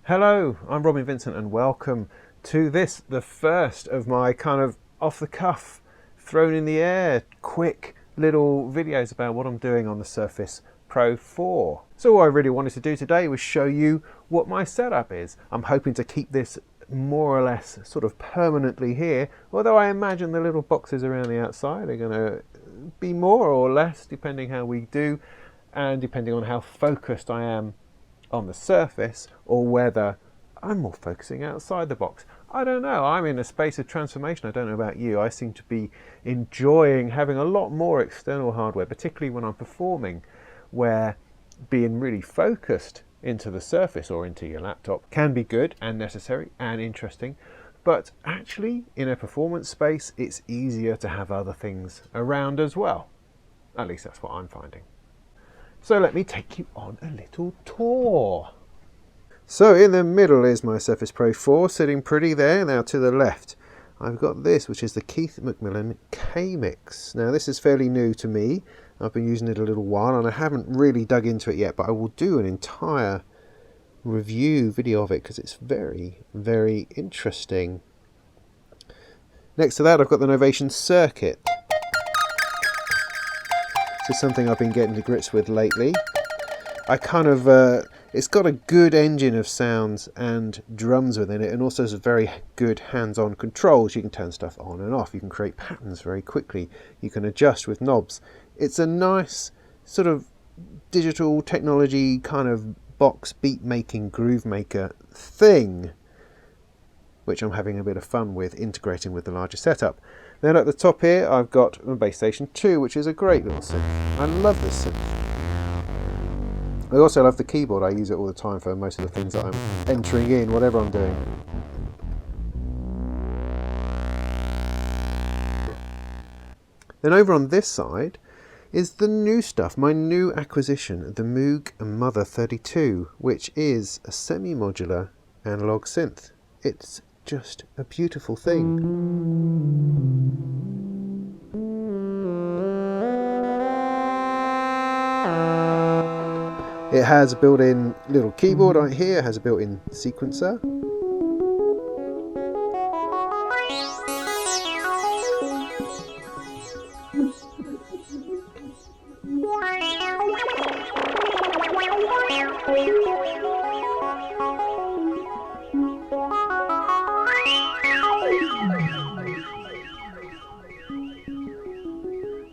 Hello, I'm Robin Vincent and welcome to this, the first of my kind of off-the-cuff, thrown in the air, quick little videos about what I'm doing on the Surface Pro 4. So what I really wanted to do today was show you what my setup is. I'm hoping to keep this more or less sort of permanently here, although I imagine the little boxes around the outside are going to be more or less depending how we do and depending on how focused I am on the surface, or whether I'm more focusing outside the box. I don't know. I'm in a space of transformation. I don't know about you. I seem to be enjoying having a lot more external hardware, particularly when I'm performing, where being really focused into the surface or into your laptop can be good and necessary and interesting, but actually in a performance space it's easier to have other things around as well. At least that's what I'm finding. So let me take you on a little tour. So in the middle is my Surface Pro 4 sitting pretty there. Now to the left I've got this, which is the McMillen K-Mix. Now this is fairly new to me. I've been using it a little while and I haven't really dug into it yet, but I will do an entire review video of it because it's very, very interesting. Next to that I've got the Novation Circuit. This is something I've been getting to grips with lately. It's got a good engine of sounds and drums within it, and also some very good hands-on controls. You can turn stuff on and off. You can create patterns very quickly. You can adjust with knobs. It's a nice sort of digital technology kind of box beat making, groove maker thing, which I'm having a bit of fun with integrating with the larger setup. Then at the top here I've got my Bass Station 2, which is a great little synth. I love this synth. I also love the keyboard. I use it all the time for most of the things that I'm entering in, whatever I'm doing. Then over on this side is the new stuff, my new acquisition, the Moog Mother 32, which is a semi-modular analog synth. It's just a beautiful thing. It has a built-in little keyboard right here, it has a built-in sequencer.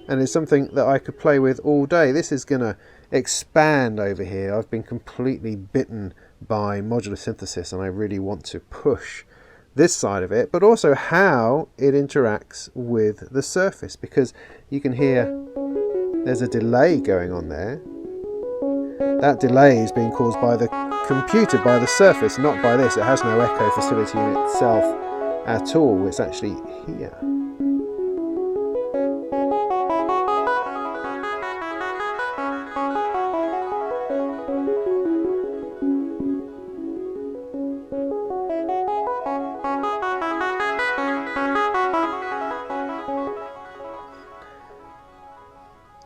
And it's something that I could play with all day. This is going to expand over here. I've been completely bitten by modular synthesis and I really want to push this side of it, but also how it interacts with the surface, because you can hear there's a delay going on there. That delay is being caused by the computer, by the surface, not by this. It has no echo facility in itself at all. It's actually here.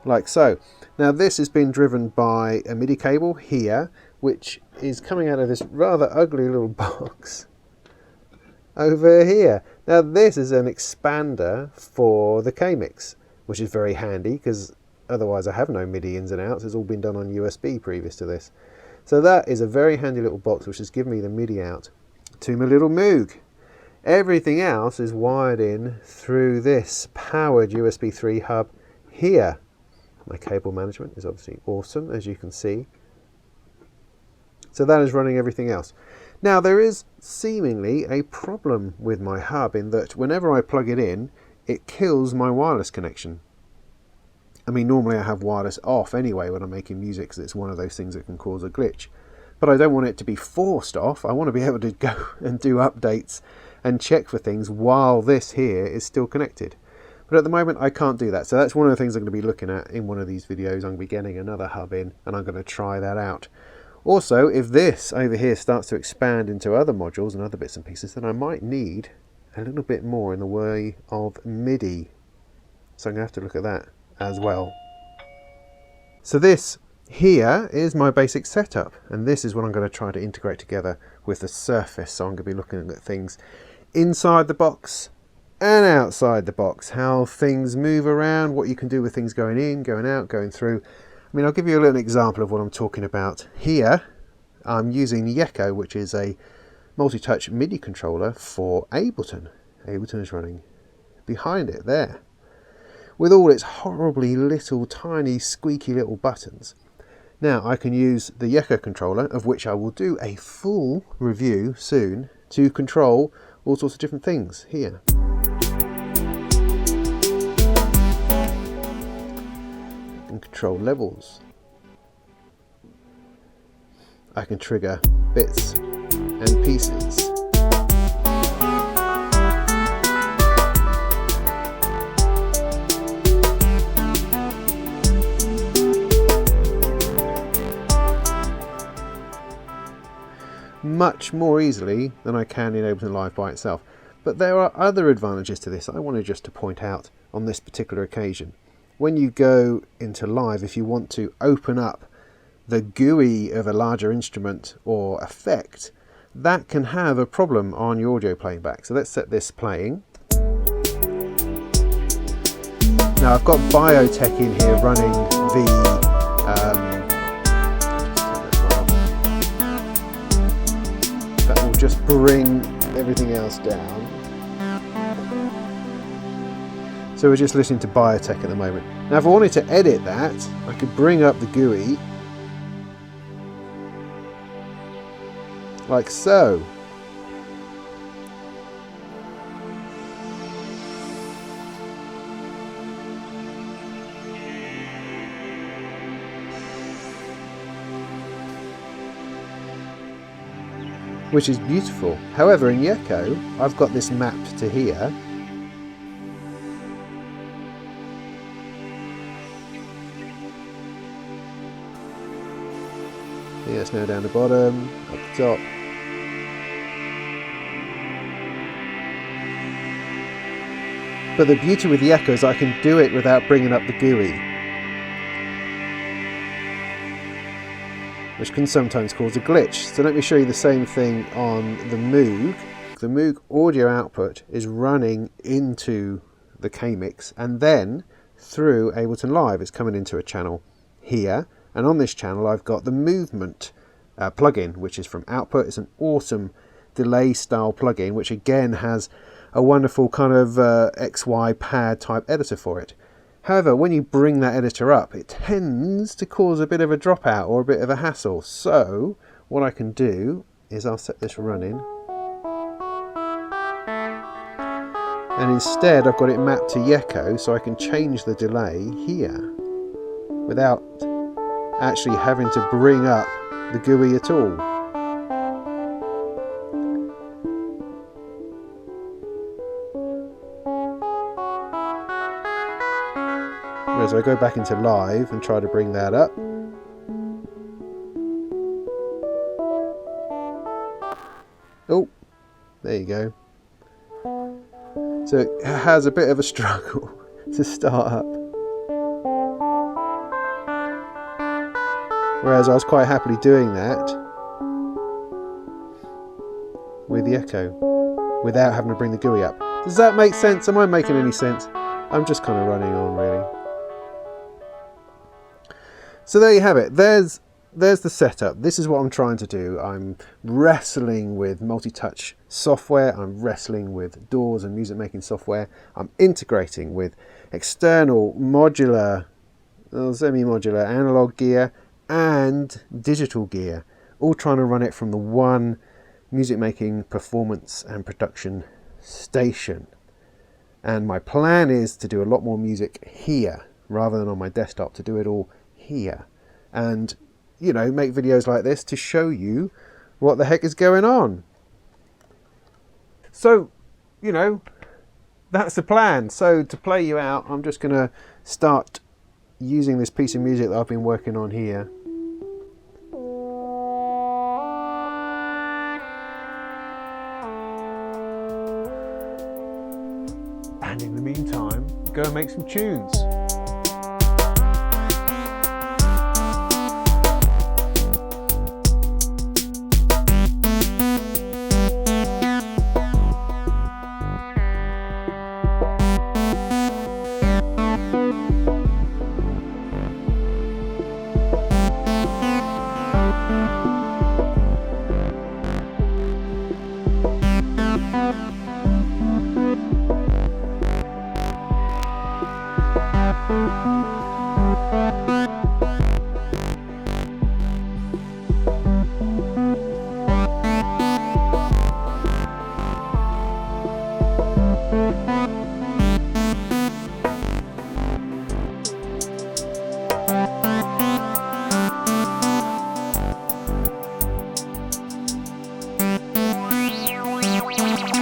Like so. Now this has been driven by a MIDI cable here, which is coming out of this rather ugly little box over here. Now this is an expander for the K-Mix, which is very handy because otherwise I have no MIDI ins and outs. It's all been done on USB previous to this. So that is a very handy little box which has given me the MIDI out to my little Moog. Everything else is wired in through this powered USB 3 hub here. My cable management is obviously awesome, as you can see. So that is running everything else. Now there is seemingly a problem with my hub in that whenever I plug it in, it kills my wireless connection. I mean, normally I have wireless off anyway when I'm making music, because it's one of those things that can cause a glitch. But I don't want it to be forced off. I want to be able to go and do updates and check for things while this here is still connected. But at the moment I can't do that. So that's one of the things I'm going to be looking at in one of these videos. I'm going to be getting another hub in and I'm going to try that out. Also, if this over here starts to expand into other modules and other bits and pieces, then I might need a little bit more in the way of MIDI. So I'm going to have to look at that as well. So this here is my basic setup, and this is what I'm going to try to integrate together with the Surface. So I'm going to be looking at things inside the box and outside the box, how things move around, what you can do with things going in, going out, going through. I mean, I'll give you a little example of what I'm talking about here. I'm using Yeco, which is a multi-touch MIDI controller for Ableton. Ableton is running behind it there, with all its horribly little, tiny, squeaky little buttons. Now I can use the Yeco controller, of which I will do a full review soon, to control all sorts of different things here. I can control levels. I can trigger bits and pieces. Much more easily than I can in Ableton Live by itself. But there are other advantages to this I wanted just to point out on this particular occasion. When you go into Live, if you want to open up the GUI of a larger instrument or effect, that can have a problem on your audio playing back. So let's set this playing. Now I've got Biotech in here running the that will just bring everything else down. So we're just listening to Biotech at the moment. Now if I wanted to edit that, I could bring up the GUI like so. Which is beautiful. However, in Yeco, I've got this mapped to here. Yeah, it's now down the bottom, up the top. But the beauty with Yeco is I can do it without bringing up the GUI, which can sometimes cause a glitch. So let me show you the same thing on the Moog. The Moog audio output is running into the K-Mix and then through Ableton Live. It's coming into a channel here, and on this channel I've got the movement plugin, which is from Output. It's an awesome delay style plugin, which again has a wonderful kind of XY pad type editor for it. However, when you bring that editor up, it tends to cause a bit of a dropout or a bit of a hassle. So what I can do is I'll set this running, and instead I've got it mapped to Yeco, so I can change the delay here without actually having to bring up the GUI at all. Whereas I go back into Live and try to bring that up. Oh, there you go. So it has a bit of a struggle to start up. Whereas I was quite happily doing that with Yeco without having to bring the GUI up. Does that make sense? Am I making any sense? I'm just kind of running on, really. So there you have it. There's the setup. This is what I'm trying to do. I'm wrestling with multi-touch software. I'm wrestling with DAWs and music making software. I'm integrating with external modular, semi-modular analog gear and digital gear, all trying to run it from the one music making, performance and production station. And my plan is to do a lot more music here rather than on my desktop, to do it all here, and you know, make videos like this to show you what the heck is going on. So, you know, that's the plan. So to play you out, I'm just going to start using this piece of music that I've been working on here. And in the meantime, go and make some tunes. you.